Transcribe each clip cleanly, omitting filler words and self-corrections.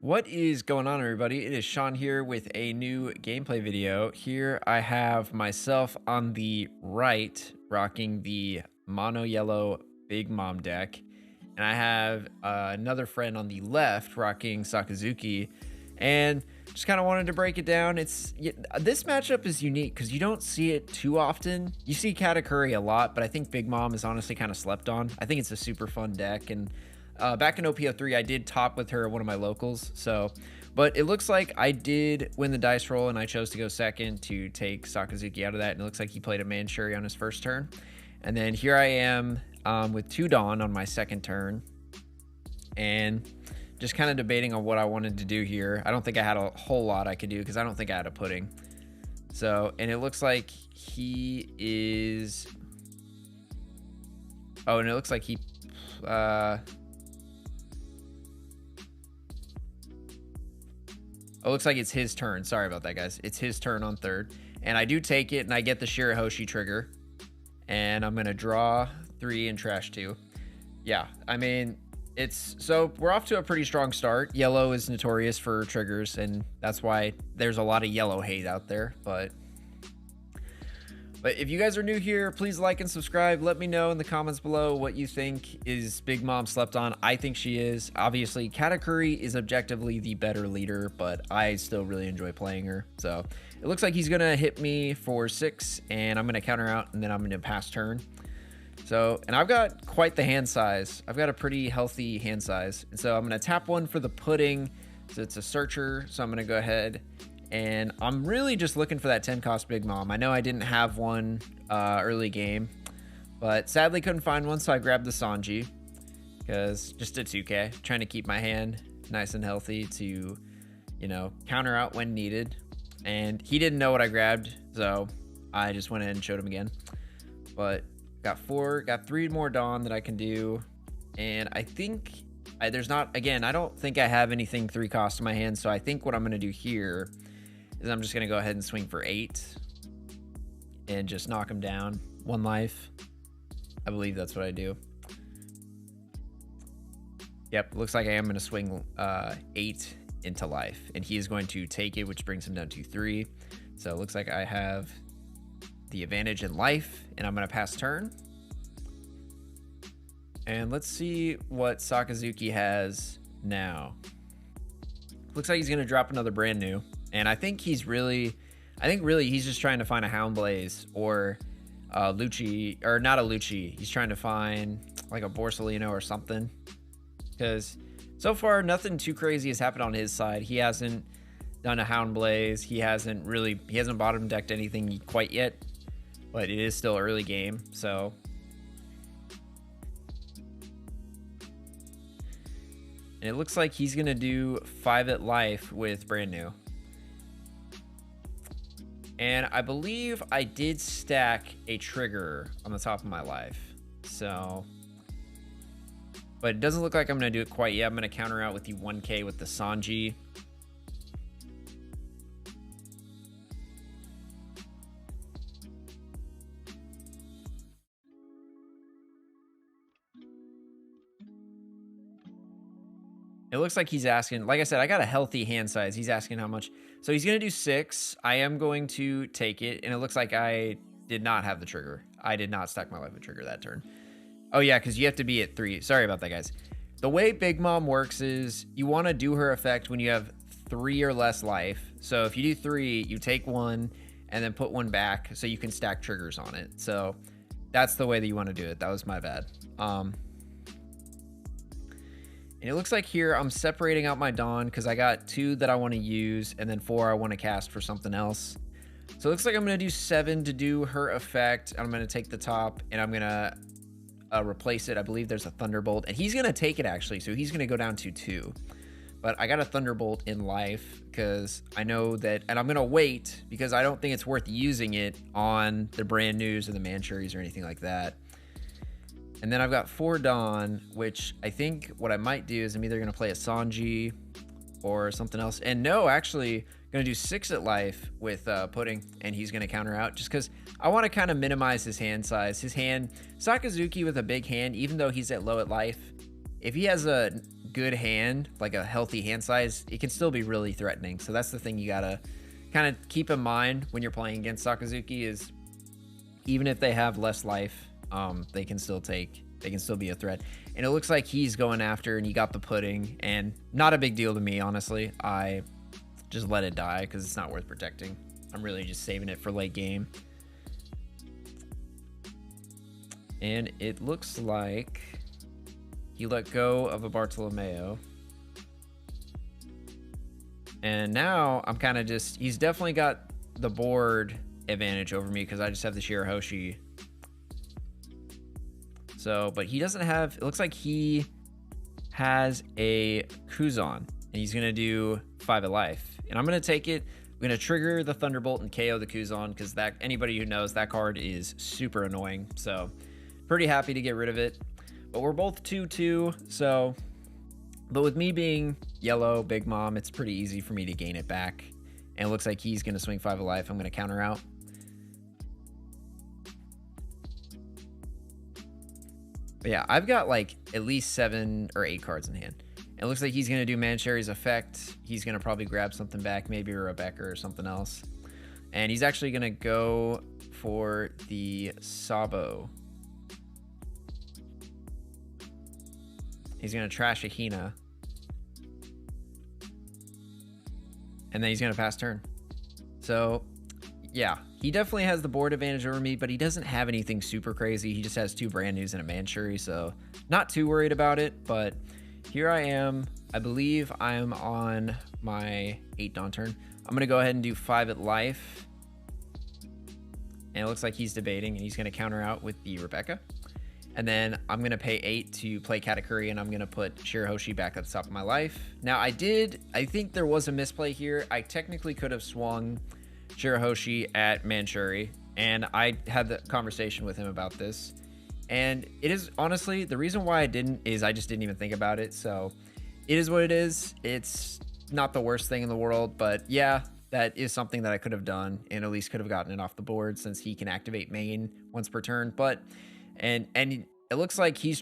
What is going on, everybody? It is Sean here with a new gameplay video. Here I have myself on the right rocking the mono yellow Big Mom deck, and I have another friend on the left rocking Sakazuki. And just kind of wanted to break it down. This matchup is unique because you don't see it too often. You see Katakuri a lot, but I think Big Mom is honestly kind of slept on. I think it's a super fun deck, and back in OP03, I did top with her at one of my locals. But it looks like I did win the dice roll, and I chose to go second to take Sakazuki out of that. And it looks like he played a Manchuri on his first turn. And then here I am with 2 Dawn on my second turn, and just kind of debating on what I wanted to do here. I don't think I had a whole lot I could do because I don't think I had a pudding. And it looks like he is. Oh, and it looks like he. Oh, it looks like it's his turn. Sorry about that, guys. It's his turn on third. And I do take it, and I get the Shirahoshi trigger. And I'm going to draw 3 and trash 2. Yeah, I mean, we're off to a pretty strong start. Yellow is notorious for triggers, and that's why there's a lot of yellow hate out there. But if you guys are new here, please like and subscribe. Let me know in the comments below what you think. Is Big Mom slept on? I think she is. Obviously, Katakuri is objectively the better leader, but I still really enjoy playing her. So it looks like he's going to hit me for 6, and I'm going to counter out, and then I'm going to pass turn. And I've got quite the hand size. I've got a pretty healthy hand size. And so I'm going to tap 1 for the pudding. So it's a searcher. So I'm going to go ahead. And I'm really just looking for that 10 cost Big Mom. I know I didn't have one early game, but sadly couldn't find one. So I grabbed the Sanji because just a 2K, trying to keep my hand nice and healthy to, counter out when needed. And he didn't know what I grabbed, so I just went in and showed him again. But got 3 more Dawn that I can do. And I think I don't think I have anything 3 cost in my hand. So I think what I'm going to do here is I'm just going to go ahead and swing for 8 and just knock him down 1 life. I believe that's what I do. Yep, looks like I am going to swing 8 into life, and he is going to take it, which brings him down to 3. So it looks like I have the advantage in life, and I'm going to pass turn. And let's see what Sakazuki has now. Looks like he's going to drop another brand new. And I think really he's just trying to find a Hound Blaze or Lucci, or not a Lucci. He's trying to find like a Borsalino or something. Because so far, nothing too crazy has happened on his side. He hasn't done a Hound Blaze. He hasn't bottom decked anything quite yet. But it is still early game, so. And it looks like he's going to do 5 at life with brand new. And I believe I did stack a trigger on the top of my life. So. But it doesn't look like I'm going to do it quite yet. I'm going to counter out with the 1K with the Sanji. It looks like he's asking, like I said, I got a healthy hand size. He's asking how much. So he's going to do 6. I am going to take it. And it looks like I did not have the trigger. I did not stack my life with trigger that turn. Oh, yeah, because you have to be at 3. Sorry about that, guys. The way Big Mom works is you want to do her effect when you have 3 or less life. So if you do 3, you take 1 and then put 1 back so you can stack triggers on it. So that's the way that you want to do it. That was my bad. And it looks like here I'm separating out my Dawn because I got 2 that I want to use and then 4 I want to cast for something else. So it looks like I'm going to do 7 to do her effect. I'm going to take the top and I'm going to replace it. I believe there's a Thunderbolt, and he's going to take it actually. So he's going to go down to 2. But I got a Thunderbolt in life because I know that, and I'm going to wait because I don't think it's worth using it on the brand news or the Manchuris or anything like that. And then I've got 4 Dawn, which I think what I might do is I'm either going to play a Sanji or something else. And no, actually, going to do 6 at life with Pudding, and he's going to counter out just because I want to kind of minimize his hand size. His hand, Sakazuki with a big hand, even though he's at low at life, if he has a good hand, like a healthy hand size, it can still be really threatening. So that's the thing you gotta kind of keep in mind when you're playing against Sakazuki, is even if they have less life, they can still be a threat. And it looks like he's going after, and he got the pudding, and not a big deal to me, honestly. I just let it die because it's not worth protecting. I'm really just saving it for late game. And it looks like he let go of a Bartolomeo. And now I'm kind of just, he's definitely got the board advantage over me because I just have the Shirahoshi. So, but he doesn't have, it looks like he has a Kuzan, and he's going to do 5 of life. And I'm going to take it. I'm going to trigger the Thunderbolt and KO the Kuzan because that, anybody who knows, that card is super annoying. So pretty happy to get rid of it. But we're both 2-2, so, but with me being yellow, Big Mom, it's pretty easy for me to gain it back. And it looks like he's going to swing 5 of life. I'm going to counter out. But yeah, I've got like at least 7 or 8 cards in hand. It looks like he's going to do Manchuri's effect. He's going to probably grab something back, maybe a Rebecca or something else. And he's actually going to go for the Sabo. He's going to trash a Hina. And then he's going to pass turn. So, yeah, he definitely has the board advantage over me, but he doesn't have anything super crazy. He just has 2 brand news and a Manchuri, so not too worried about it. But here I am. I believe I'm on my 8 dawn turn. I'm going to go ahead and do 5 at life. And it looks like he's debating, and he's going to counter out with the Rebecca. And then I'm going to pay 8 to play Katakuri, and I'm going to put Shirahoshi back at the top of my life. Now, I think there was a misplay here. I technically could have swung Shirahoshi at Manchuri, and I had the conversation with him about this. And it is, honestly, the reason why I didn't is I just didn't even think about it. So it is what it is. It's not the worst thing in the world, but yeah, that is something that I could have done and at least could have gotten it off the board since he can activate main once per turn. But and it looks like he's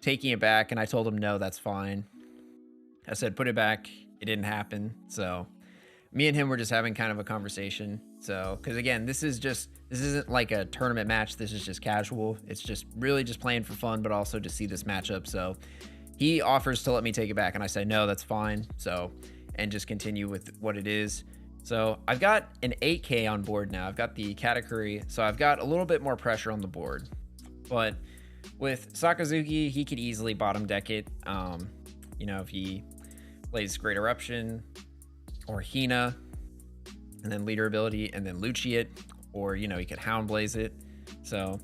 taking it back, and I told him no, that's fine. I said put it back. It didn't happen. So me and him were just having kind of a conversation. So because again, this isn't like a tournament match. This is just casual. It's just really just playing for fun, but also to see this matchup. So he offers to let me take it back, and I say no, that's fine. So and just continue with what it is. So I've got an 8K on board now. I've got the Katakuri, so I've got a little bit more pressure on the board. But with Sakazuki, he could easily bottom deck it. You know, if he plays Great Eruption or Hina, and then Leader Ability, and then Lucci it, or, you know, he could Hound Blaze it. So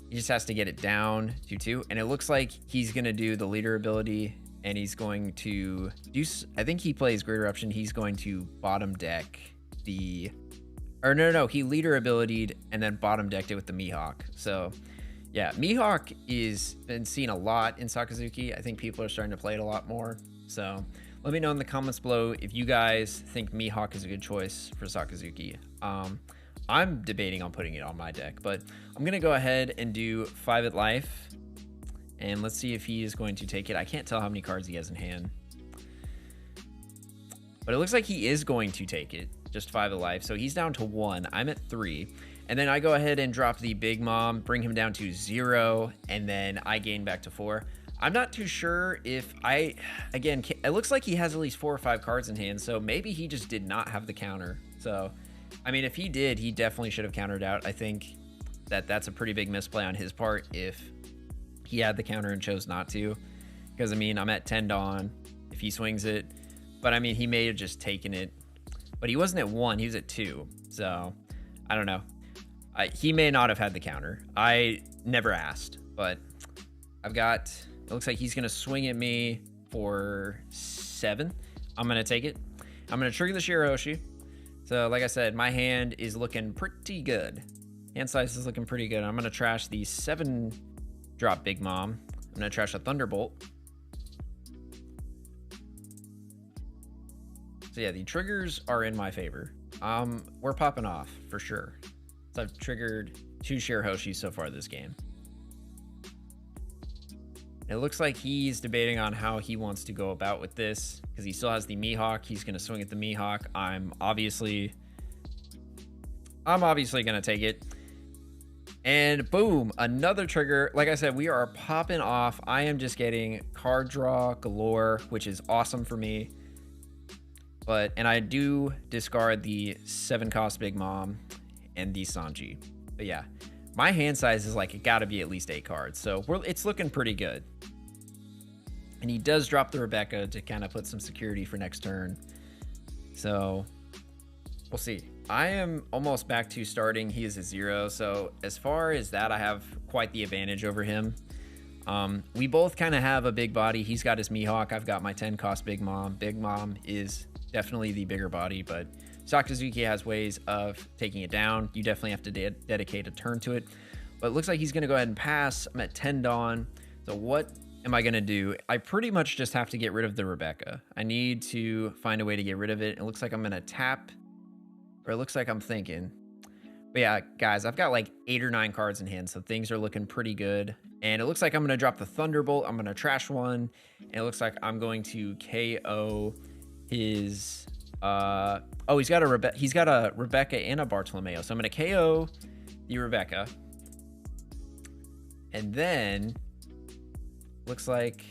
he just has to get it down to 2. And it looks like he's going to do the Leader Ability, and he's going to do, I think he plays Great Eruption. He's going to bottom deck the, or no, he Leader Ability'd and then bottom decked it with the Mihawk. So yeah, Mihawk is been seen a lot in Sakazuki. I think people are starting to play it a lot more. So let me know in the comments below if you guys think Mihawk is a good choice for Sakazuki. I'm debating on putting it on my deck, but I'm going to go ahead and do 5 at life. And let's see if he is going to take it. I can't tell how many cards he has in hand. But it looks like he is going to take it. Just 5 of life. So he's down to 1. I'm at 3. And then I go ahead and drop the Big Mom, bring him down to 0, and then I gain back to 4. I'm not too sure if again, it looks like he has at least 4 or 5 cards in hand, so maybe he just did not have the counter. So, I mean, if he did, he definitely should have countered out. I think that that's a pretty big misplay on his part if he had the counter and chose not to. Because, I mean, I'm at 10 Dawn if he swings it. But, I mean, he may have just taken it. But he wasn't at 1, he was at 2. So, I don't know. He may not have had the counter. I never asked, but I've got, it looks like he's going to swing at me for 7. I'm going to take it. I'm going to trigger the Shirahoshi. So like I said, my hand is looking pretty good. Hand size is looking pretty good. I'm going to trash the 7 drop Big Mom. I'm going to trash a Thunderbolt. So yeah, the triggers are in my favor. We're popping off for sure. So I've triggered 2 Shirahoshis so far this game. It looks like he's debating on how he wants to go about with this because he still has the Mihawk. He's going to swing at the Mihawk. I'm obviously going to take it. And boom, another trigger. Like I said, we are popping off. I am just getting card draw galore, which is awesome for me. And I do discard the 7-cost Big Mom and the Sanji. But yeah, my hand size is like, it got to be at least 8 cards. So it's looking pretty good. And he does drop the Rebecca to kind of put some security for next turn. So we'll see. I am almost back to starting. He is a 0. So as far as that, I have quite the advantage over him. We both kind of have a big body. He's got his Mihawk. I've got my 10-cost Big Mom. Big Mom is definitely the bigger body, but Sakazuki has ways of taking it down. You definitely have to dedicate a turn to it. But it looks like he's going to go ahead and pass. I'm at 10 Dawn. So what am I going to do? I pretty much just have to get rid of the Rebecca. I need to find a way to get rid of it. It looks like I'm going to tap, or it looks like I'm thinking. But yeah, guys, I've got like 8 or 9 cards in hand, so things are looking pretty good. And it looks like I'm going to drop the Thunderbolt. I'm going to trash one. And it looks like I'm going to KO his... oh, he's got a Rebecca and a Bartolomeo. So I'm going to KO the Rebecca. And then looks like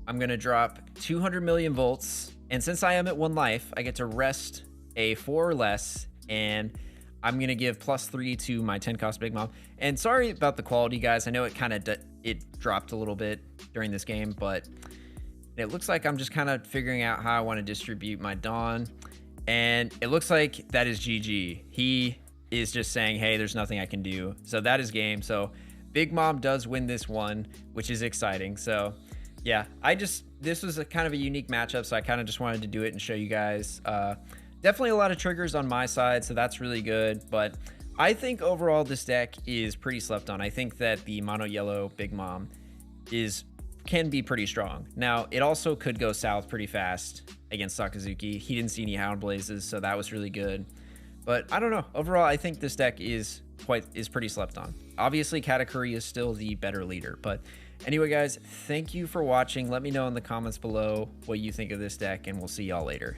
I'm going to drop 200 million volts. And since I am at 1 life, I get to rest a 4 or less. And I'm going to give +3 to my 10-cost Big Mom. And sorry about the quality, guys. I know it kind of it dropped a little bit during this game, but it looks like I'm just kind of figuring out how I want to distribute my Dawn. And it looks like that is GG. He is just saying, hey, there's nothing I can do. So that is game. So Big Mom does win this one, which is exciting. So yeah, this was a kind of a unique matchup. So I kind of just wanted to do it and show you guys. Definitely a lot of triggers on my side, so that's really good. But I think overall this deck is pretty slept on. I think that the mono yellow Big Mom can be pretty strong. Now, it also could go south pretty fast against Sakazuki. He didn't see any Hound Blazes, so that was really good. But I don't know. Overall, I think this deck is pretty slept on. Obviously, Katakuri is still the better leader. But anyway, guys, thank you for watching. Let me know in the comments below what you think of this deck, and we'll see y'all later.